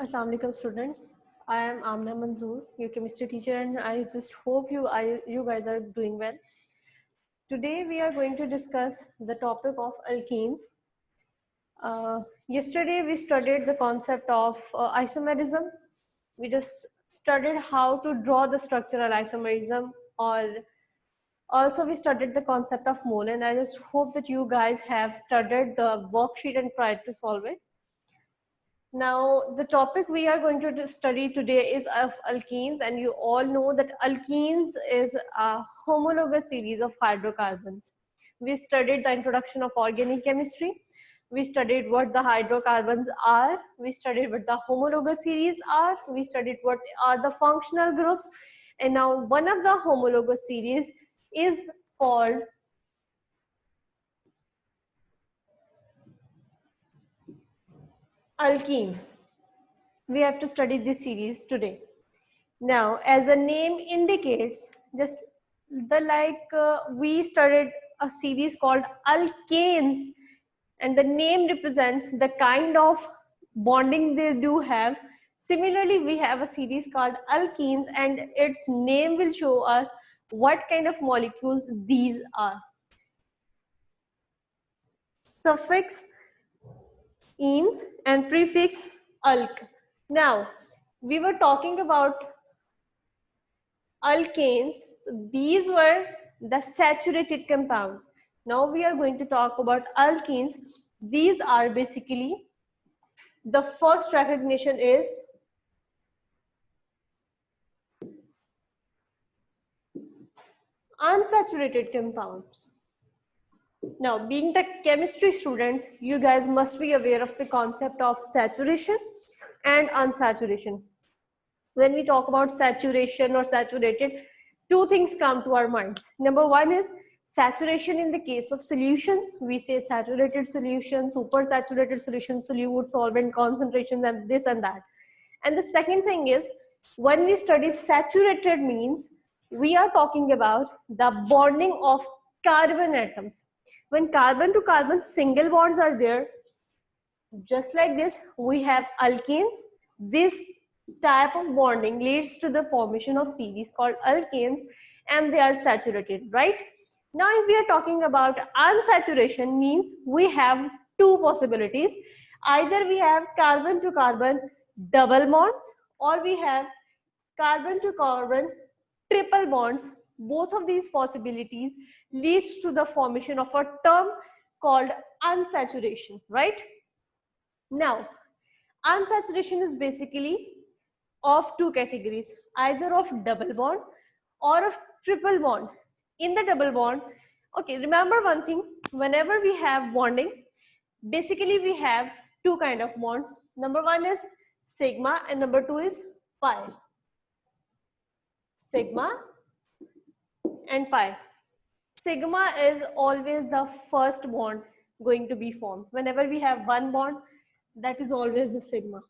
Assalamu alaikum students. I am Amna Manzoor, your chemistry teacher, and I just hope you guys are doing well. Today we are going to discuss the topic of alkenes. Yesterday we studied the concept of isomerism. We just studied how to draw the structural isomerism, or also we studied the concept of mole, and I just hope that you guys have studied the worksheet and tried to solve it. Now, the topic we are going to study today is of alkenes, and you all know that alkenes is a homologous series of hydrocarbons. We studied the introduction of organic chemistry. We studied what the hydrocarbons are. We studied what the homologous series are. We studied what are the functional groups. And now one of the homologous series is called alkenes. We have to study this series today. Now, as the name indicates, just we studied a series called alkanes, and the name represents the kind of bonding they do have. Similarly, we have a series called alkenes, and its name will show us what kind of molecules these are. Suffix enes and prefix alk. Now, we were talking about alkanes. These were the saturated compounds. Now we are going to talk about alkenes. These are basically, the first recognition is unsaturated compounds. Now, being the chemistry students, you guys must be aware of the concept of saturation and unsaturation. When we talk about saturation or saturated, two things come to our minds. Number one is saturation in the case of solutions. We say saturated solution, supersaturated solution, solute, solvent concentrations, and this and that. And the second thing is, when we study saturated means, we are talking about the bonding of carbon atoms. When carbon to carbon single bonds are there, just like this, we have alkanes. This type of bonding leads to the formation of series called alkanes, and they are saturated, right? Now, if we are talking about unsaturation, means we have two possibilities. Either we have carbon to carbon double bonds, or we have carbon to carbon triple bonds. Both of these possibilities leads to the formation of a term called unsaturation, right? Now, unsaturation is basically of two categories, either of double bond or of triple bond. In the double bond, okay, remember one thing, whenever we have bonding, basically we have two kind of bonds. Number one is sigma and number two is pi. Sigma and pi. Sigma is always the first bond going to be formed. Whenever we have one bond, that is always the sigma.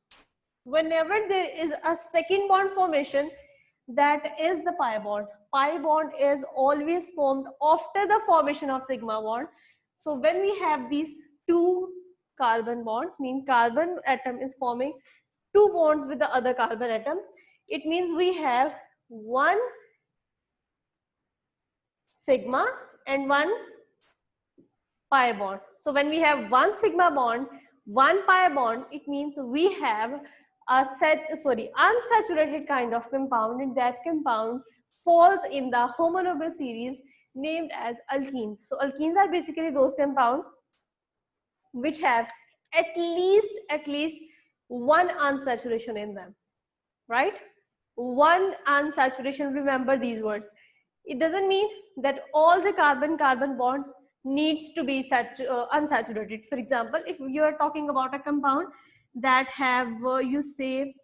Whenever there is a second bond formation, that is the pi bond. Pi bond is always formed after the formation of sigma bond. So when we have these two carbon bonds, mean carbon atom is forming two bonds with the other carbon atom, it means we have one sigma and one pi bond. So when we have one sigma bond, one pi bond, it means we have a unsaturated kind of compound, and that compound falls in the homologous series named as alkenes. So alkenes are basically those compounds which have at least one unsaturation in them, right? One unsaturation, remember these words. It doesn't mean that all the carbon-carbon bonds needs to be unsaturated. For example, if you are talking about a compound that have, you say,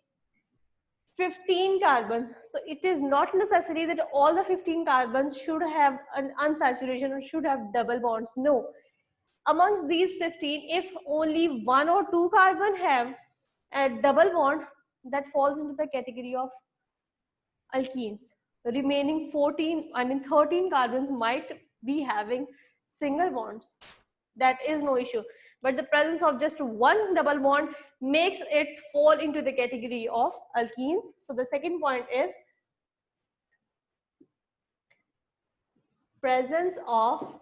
15 carbons, so it is not necessary that all the 15 carbons should have an unsaturation or should have double bonds. No. Amongst these 15, if only one or two carbon have a double bond, that falls into the category of alkenes. The remaining 13 carbons might be having single bonds. that is no issue. But the presence of just one double bond makes it fall into the category of alkenes. So the second point is presence of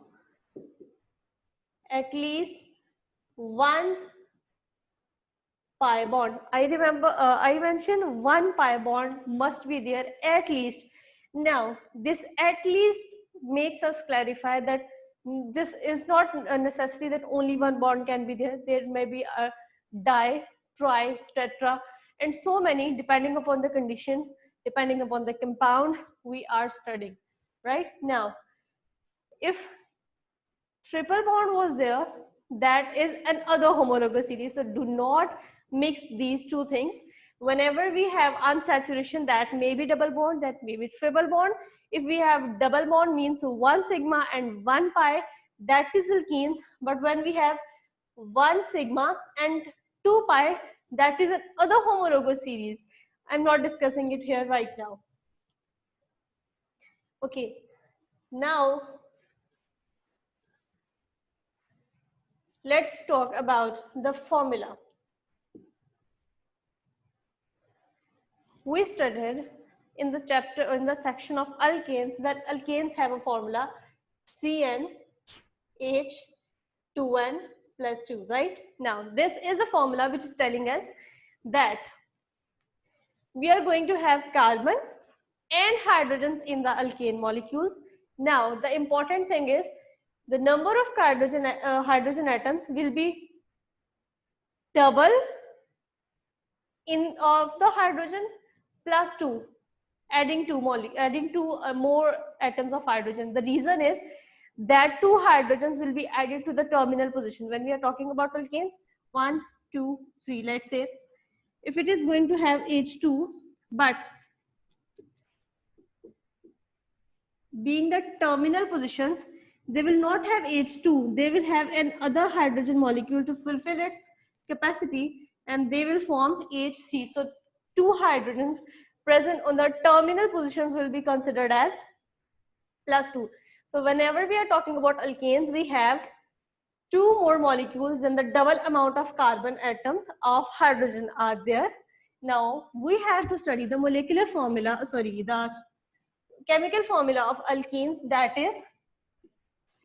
at least one pi bond. I remember I mentioned one pi bond must be there at least. Now this at least makes us clarify that this is not a necessity that only one bond can be there. There may be a di, tri, tetra, and so many depending upon the condition, depending upon the compound we are studying. Right now, if triple bond was there, that is another homologous series. So do not mix these two things. Whenever we have unsaturation, that may be double bond, that may be triple bond. If we have double bond, means one sigma and one pi, that is alkenes. But when we have one sigma and two pi, that is another homologous series. I'm not discussing it here right now. Okay, now let's talk about the formula. We studied in the chapter, in the section of alkanes, that alkanes have a formula CnH2n plus 2, right? Now, this is the formula which is telling us that we are going to have carbon and hydrogens in the alkane molecules. Now, the important thing is the number of hydrogen atoms will be double in of the hydrogen plus 2, adding two more atoms of hydrogen. The reason is that two hydrogens will be added to the terminal position. When we are talking about alkanes, 1, 2, 3, let's say, if it is going to have H2, but being the terminal positions, they will not have H2, they will have another hydrogen molecule to fulfill its capacity, and they will form HC. So two hydrogens present on the terminal positions will be considered as plus 2. So whenever we are talking about alkanes, we have two more molecules than the double amount of carbon atoms of hydrogen are there. Now we have to study the molecular formula, the chemical formula of alkenes, that is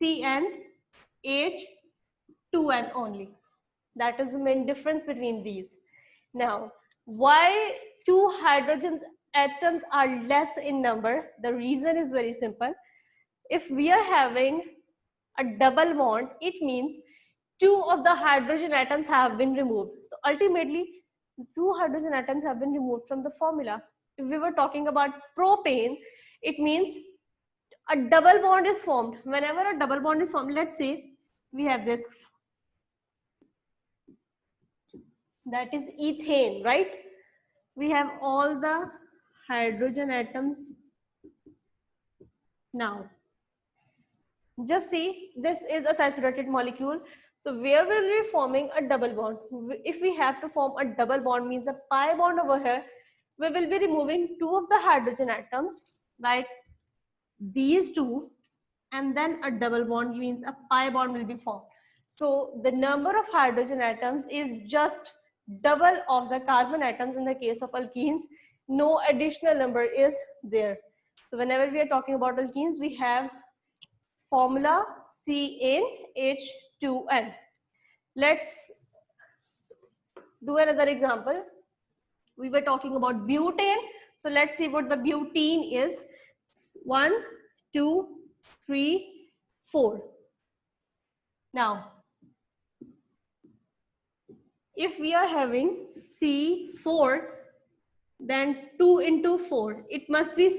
CnH2n only. That is the main difference between these. Now, why two hydrogen atoms are less in number? The reason is very simple. If we are having a double bond, it means two of the hydrogen atoms have been removed. So ultimately, two hydrogen atoms have been removed from the formula. If we were talking about propane, it means a double bond is formed. Whenever a double bond is formed, let's say we have this, that is ethane, right? We have all the hydrogen atoms. Now, just see, this is a saturated molecule. So where will we be forming a double bond? If we have to form a double bond, means a pi bond over here, we will be removing two of the hydrogen atoms, like these two, and then a double bond, means a pi bond will be formed. So the number of hydrogen atoms is just double of the carbon atoms in the case of alkenes. No additional number is there. So whenever we are talking about alkenes, we have formula CnH2n. Let's do another example. We were talking about butane. So let's see what the butene is. 1, 2, 3, 4. Now, if we are having C4, then 2 into 4, it must be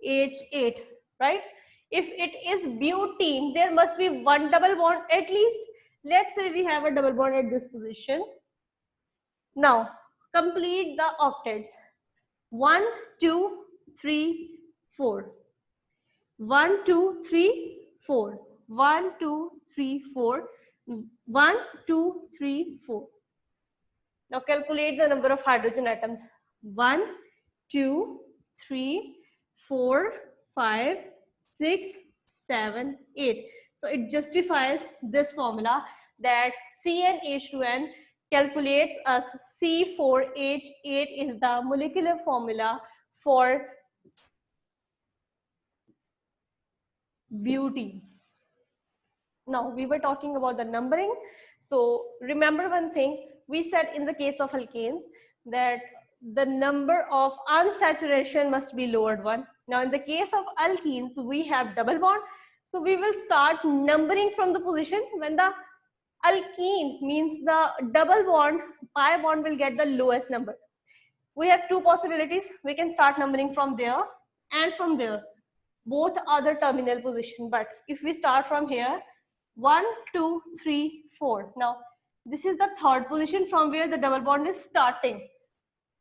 C4H8, right? If it is butene, there must be one double bond at least. Let's say we have a double bond at this position. Now, complete the octets. 1, 2, 3, 4. 1, 2, 3, 4. 1, 2, 3, 4. 1, 2, 3, 4. Now calculate the number of hydrogen atoms. 1, 2, 3, 4, 5, 6, 7, 8. So it justifies this formula that CnH2n calculates as C4H8 is the molecular formula for butene. Now we were talking about the numbering. So remember one thing, we said in the case of alkanes that the number of unsaturation must be lowered one. Now in the case of alkenes, we have double bond. So we will start numbering from the position when the alkene means the double bond, pi bond will get the lowest number. We have two possibilities. We can start numbering from there and from there. Both are the terminal position. But if we start from here, 1, 2, 3, 4. Now, this is the third position from where the double bond is starting.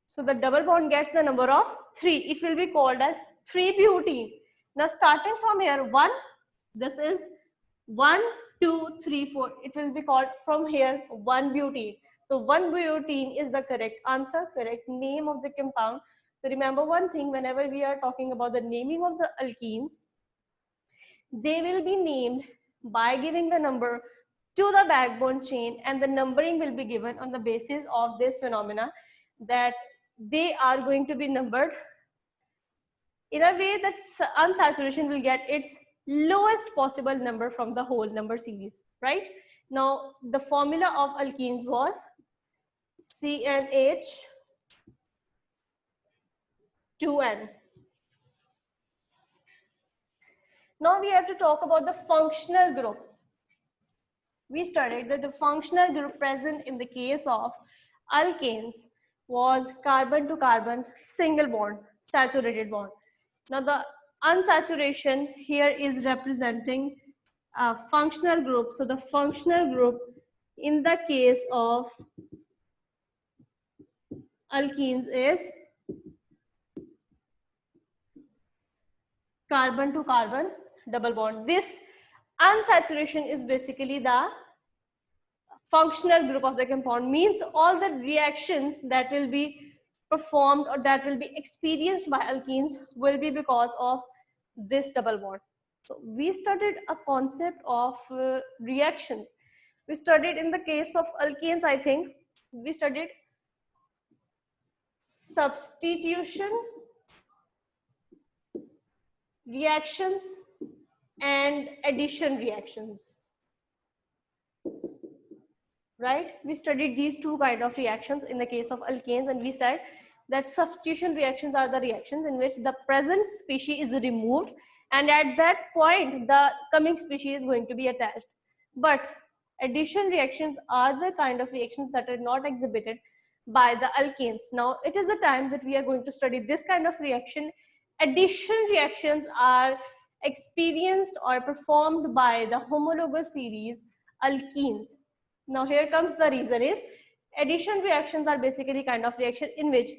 So the double bond gets the number of 3. It will be called as 3-butene. Now, starting from here, 1, this is 1, 2, 3, 4. It will be called from here 1-butene. So 1-butene is the correct answer, correct name of the compound. So remember one thing, whenever we are talking about the naming of the alkenes, they will be named by giving the number to the backbone chain, and the numbering will be given on the basis of this phenomena that they are going to be numbered in a way that unsaturation will get its lowest possible number from the whole number series, right? Now, the formula of alkenes was CnH2n. Now we have to talk about the functional group. We studied that the functional group present in the case of alkanes was carbon to carbon single bond, saturated bond. Now the unsaturation here is representing a functional group. So the functional group in the case of alkenes is carbon to carbon double bond. This unsaturation is basically the functional group of the compound, means all the reactions that will be performed or that will be experienced by alkenes will be because of this double bond. So we studied a concept of reactions. We studied in the case of alkenes, I think we studied substitution reactions and addition reactions, right? We studied these two kind of reactions in the case of alkanes, and we said that substitution reactions are the reactions in which the present species is removed, and at that point the coming species is going to be attached. But addition reactions are the kind of reactions that are not exhibited by the alkanes. Now it is the time that we are going to study this kind of reaction. Addition reactions are experienced or performed by the homologous series alkenes. Now here comes the reason is addition reactions are basically kind of reaction in which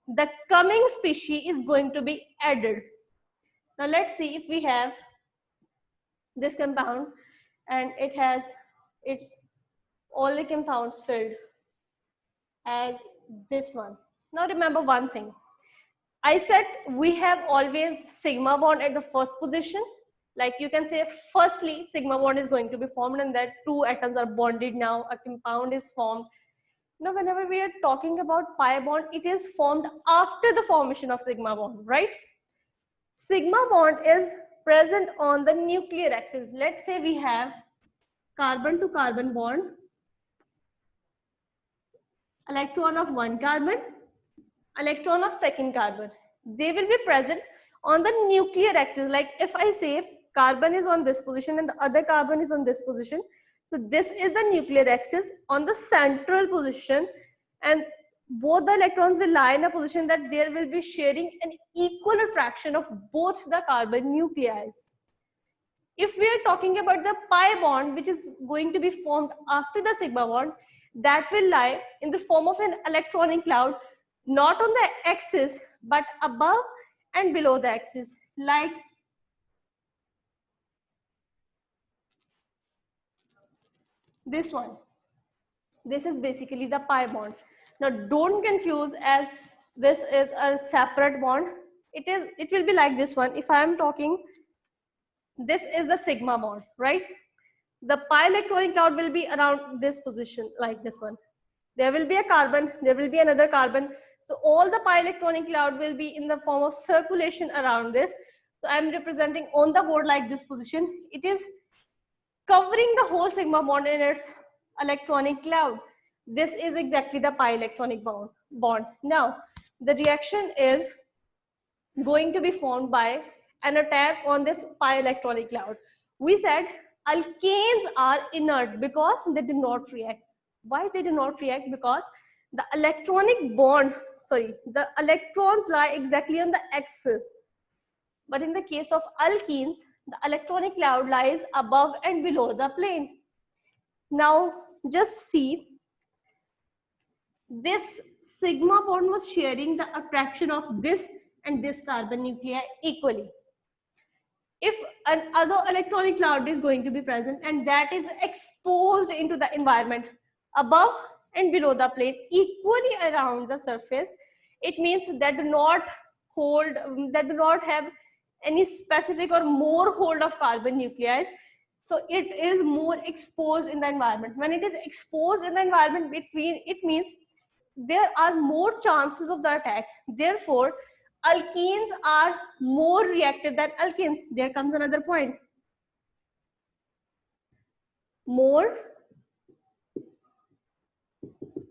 the coming species is going to be added. Now let's see if we have this compound and it has its all the compounds filled as this one. Now remember one thing. I said we have always sigma bond at the first position. Like you can say firstly sigma bond is going to be formed and that two atoms are bonded now, a compound is formed. Now whenever we are talking about pi bond, it is formed after the formation of sigma bond, right? Sigma bond is present on the nuclear axis. Let's say we have carbon to carbon bond, electron of one carbon, electron of second carbon. They will be present on the nuclear axis. Like if I say carbon is on this position and the other carbon is on this position, so this is the nuclear axis on the central position, and both the electrons will lie in a position that there will be sharing an equal attraction of both the carbon nuclei. If we are talking about the pi bond, which is going to be formed after the sigma bond, that will lie in the form of an electronic cloud, not on the axis, but above and below the axis, like this one. This is basically the pi bond. Now don't confuse as this is a separate bond. It will be like this one. If I am talking, this is the sigma bond, right? The pi electronic cloud will be around this position, like this one. There will be a carbon, there will be another carbon. So all the pi electronic cloud will be in the form of circulation around this. So I'm representing on the board like this position. It is covering the whole sigma bond in its electronic cloud. This is exactly the pi electronic bond. Now, the reaction is going to be formed by an attack on this pi electronic cloud. We said alkanes are inert because they do not react. Why they do not react? Because the electronic bond, the electrons lie exactly on the axis. But in the case of alkenes, the electronic cloud lies above and below the plane. Now, just see, this sigma bond was sharing the attraction of this and this carbon nuclei equally. If another electronic cloud is going to be present and that is exposed into the environment above and below the plane equally around the surface, it means that do not have any specific or more hold of carbon nuclei. So it is more exposed in the environment. When it is exposed in the environment, it means there are more chances of the attack. Therefore, alkenes are more reactive than alkenes. There comes another point. More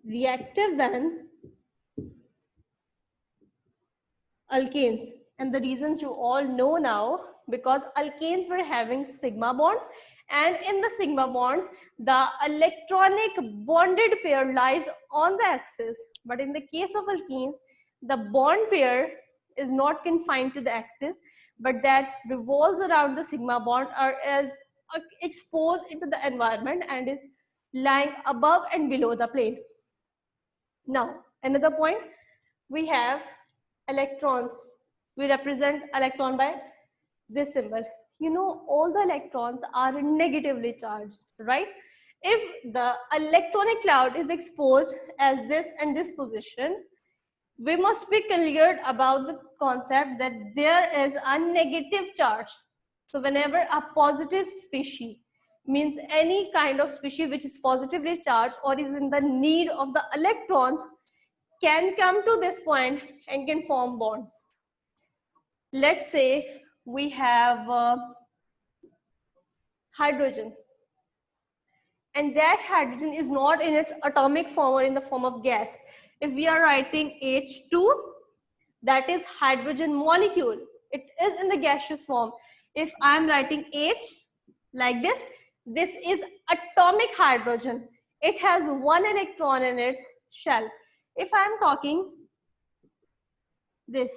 reactive than alkanes. And the reasons you all know now, because alkanes were having sigma bonds, and in the sigma bonds, the electronic bonded pair lies on the axis. But in the case of alkenes, the bond pair is not confined to the axis, but that revolves around the sigma bond or is exposed into the environment and is lying above and below the plane. Now, another point, we have electrons. We represent electron by this symbol. You know, all the electrons are negatively charged, right? If the electronic cloud is exposed as this and this position, we must be clear about the concept that there is a negative charge. So whenever a positive species, means any kind of species which is positively charged or is in the need of the electrons, can come to this point and can form bonds. Let's say we have hydrogen, and that hydrogen is not in its atomic form or in the form of gas. If we are writing H2, that is hydrogen molecule. It is in the gaseous form. If I am writing H like this is atomic hydrogen. It has one electron in its shell. If I am talking this,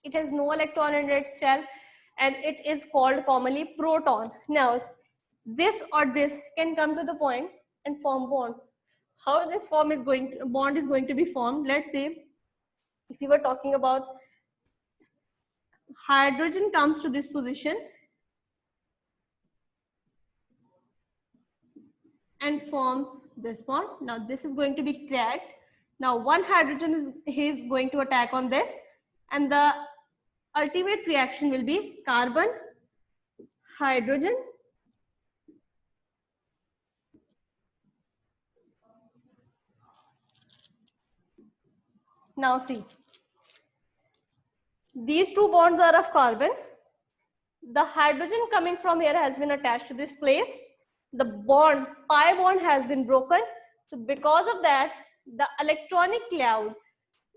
it has no electron in its shell and it is called commonly proton. Now, this or this can come to the point and form bonds. How this bond is going to be formed? Let's say if you were talking about hydrogen comes to this position and forms this bond. Now this is going to be cracked. Now one hydrogen is going to attack on this, and the ultimate reaction will be carbon, hydrogen, now see, these two bonds are of carbon. The hydrogen coming from here has been attached to this place. The bond, pi bond, has been broken. So because of that, the electronic cloud,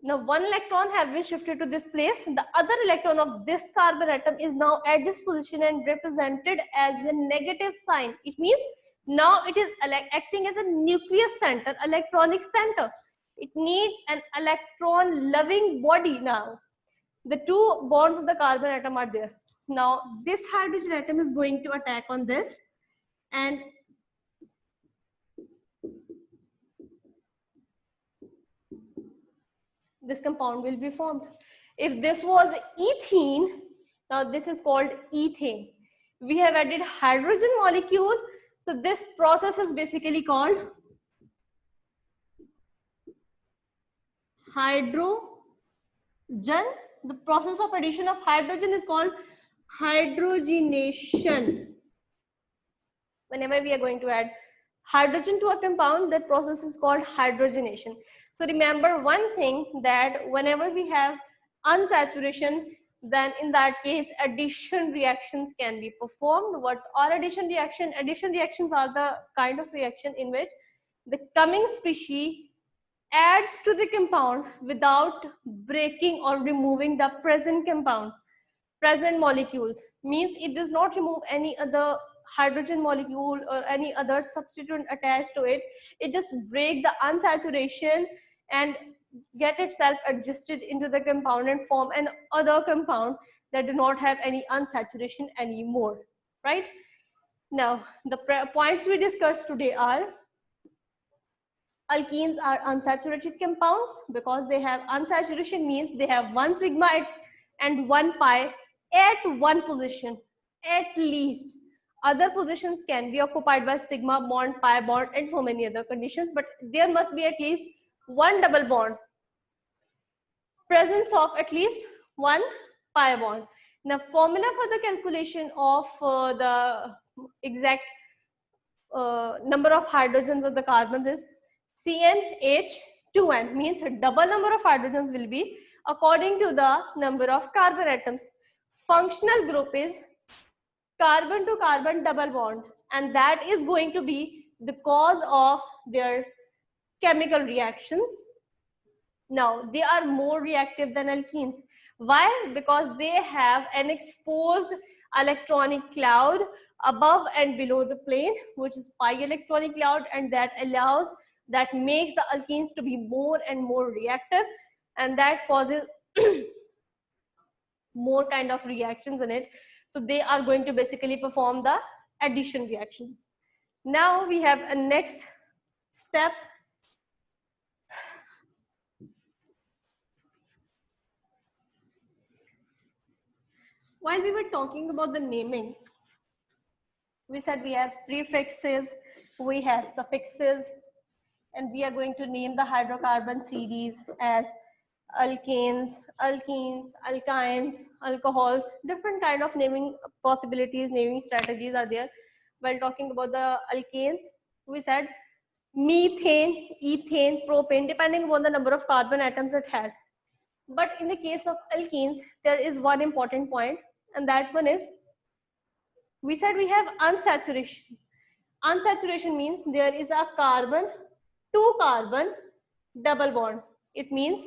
now one electron has been shifted to this place. The other electron of this carbon atom is now at this position and represented as a negative sign. It means now it is acting as a nucleus center, electronic center. It needs an electron loving body now. The two bonds of the carbon atom are there. Now this hydrogen atom is going to attack on this, and this compound will be formed. If this was ethene, now this is called ethane. We have added hydrogen molecule. So this process is basically called hydrogen. The process of addition of hydrogen is called hydrogenation. Whenever we are going to add hydrogen to a compound, that process is called hydrogenation. So remember one thing, that whenever we have unsaturation, then in that case addition reactions can be performed. What are addition reaction? Addition reactions are the kind of reaction in which the coming species adds to the compound without breaking or removing the present compounds, present molecules. Means it does not remove any other hydrogen molecule or any other substituent attached to it. It just break the unsaturation and get itself adjusted into the compound and form an other compound that do not have any unsaturation anymore, right? Now, the points we discussed today are: alkenes are unsaturated compounds because they have unsaturation, means they have one sigma and one pi at one position, at least. Other positions can be occupied by sigma bond, pi bond, and so many other conditions, but there must be at least one double bond, presence of at least one pi bond. Now, formula for the calculation of the exact number of hydrogens of the carbons is CnH2n, means a double number of hydrogens will be according to the number of carbon atoms. Functional group is carbon to carbon double bond, and that is going to be the cause of their chemical reactions. Now, they are more reactive than alkenes. Why? Because they have an exposed electronic cloud above and below the plane, which is pi electronic cloud, and that makes the alkenes to be more and more reactive, and that causes more kind of reactions in it. So they are going to basically perform the addition reactions. Now we have a next step. While we were talking about the naming, we said we have prefixes, we have suffixes, and we are going to name the hydrocarbon series as alkanes, alkenes, alkynes, alcohols. Different kind of naming possibilities, naming strategies are there. While talking about the alkanes, we said methane, ethane, propane, depending on the number of carbon atoms it has. But in the case of alkenes, there is one important point, and that one is, we said we have unsaturation. Unsaturation means there is a carbon to carbon double bond. It means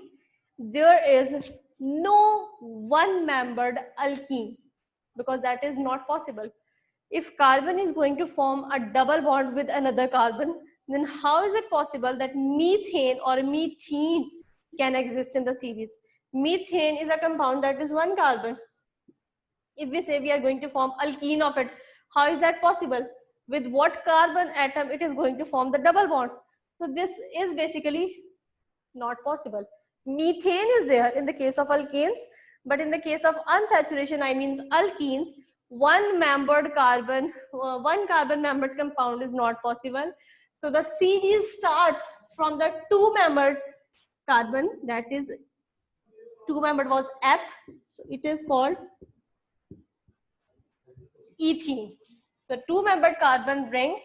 there is no one membered alkene, because that is not possible. If carbon is going to form a double bond with another carbon, then how is it possible that methane or methene can exist in the series? Methane is a compound that is one carbon. If we say we are going to form alkene of it, how is that possible? With what carbon atom it is going to form the double bond? So this is basically not possible. Methane is there in the case of alkanes, but in the case of unsaturation, I mean alkenes, one carbon membered compound is not possible. So the series starts from the two membered carbon, that is two membered was eth, so it is called ethene. The two membered carbon ring,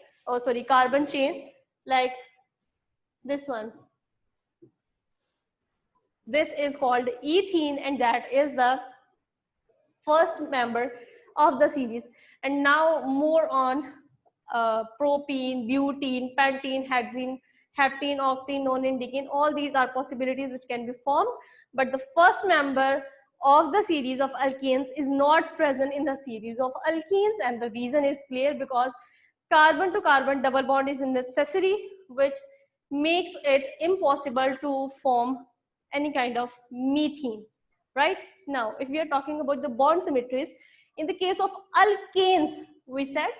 carbon chain, like this one. This is called ethene, and that is the first member of the series. And now more on propene, butene, pentene, hexene, heptene, octene, nonene, decene. All these are possibilities which can be formed, but the first member of the series of alkanes is not present in the series of alkenes, and the reason is clear, because carbon to carbon double bond is necessary, which makes it impossible to form any kind of methane, right? Now, if we are talking about the bond symmetries, in the case of alkanes, we said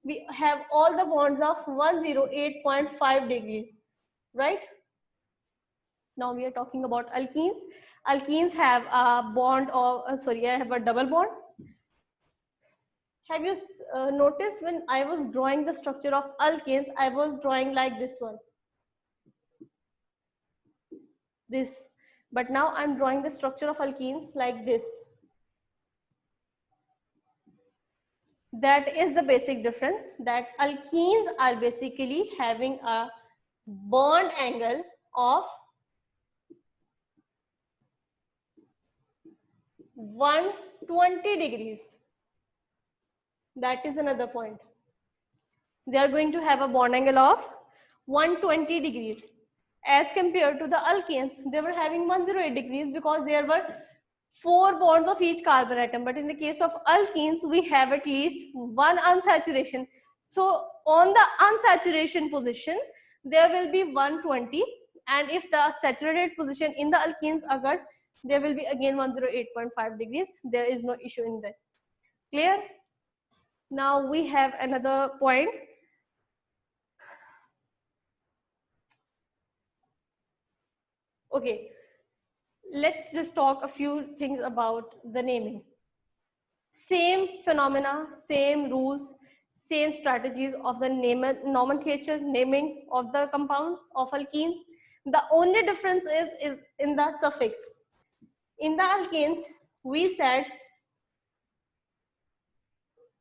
we have all the bonds of 108.5 degrees, right? Now we are talking about alkenes. Alkenes have a bond of, I have a double bond. Have you noticed when I was drawing the structure of alkanes, I was drawing like this one, this. But now I'm drawing the structure of alkenes like this. That is the basic difference, that alkenes are basically having a bond angle of 120 degrees. That is another point. They are going to have a bond angle of 120 degrees. As compared to the alkanes, they were having 108 degrees because there were 4 bonds of each carbon atom. But in the case of alkenes, we have at least one unsaturation. So on the unsaturation position, there will be 120. And if the saturated position in the alkenes occurs, there will be again 108.5 degrees. There is no issue in that. Clear? Now we have another point. Okay, let's just talk a few things about the naming. Same phenomena, same rules, same strategies of the nomenclature, naming of the compounds of alkenes. The only difference is in the suffix. In the alkanes, we said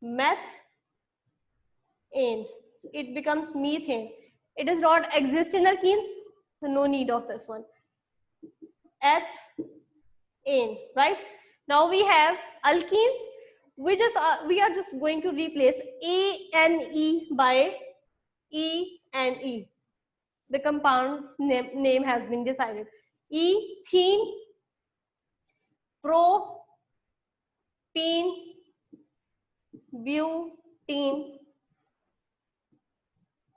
methane, so it becomes methane. It does not exist in alkenes, so no need of this one. Ethane, right? Now we have alkenes. We are just going to replace ANE by ENE. The compound name has been decided. Ethene, propene, butene,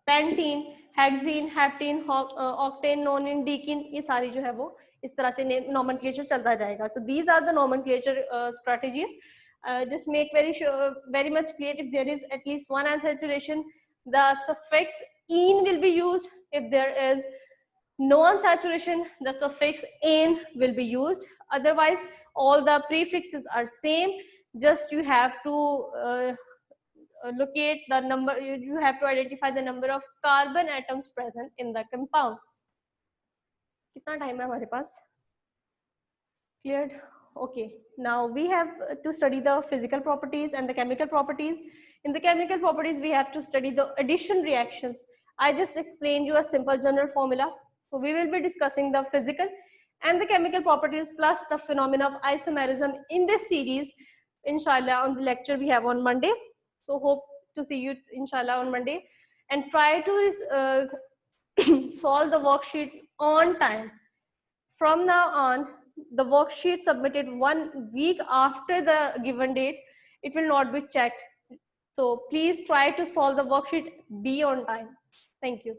pentene, hexene, heptene, octane, nonene, decene, ये सारी जो है वो इस तरह से nomenclature चलता जाएगा. So these are the nomenclature strategies. Just make very much clear, if there is at least one unsaturation, the suffix "ene" will be used. If there is no unsaturation, the suffix "ane" will be used. Otherwise, all the prefixes are same. Just you have to locate the number, you have to identify the number of carbon atoms present in the compound. कितना time है हमारे पास? Cleared? Okay, now we have to study the physical properties and the chemical properties. In the chemical properties, we have to study the addition reactions. I just explained you a simple general formula. So we will be discussing the physical and the chemical properties plus the phenomena of isomerism in this series, inshallah, on the lecture we have on Monday. So hope to see you inshallah on Monday, and try to solve the worksheets on time. From now on, the worksheet submitted 1 week after the given date, it will not be checked. So please try to solve the worksheet, be on time. Thank you.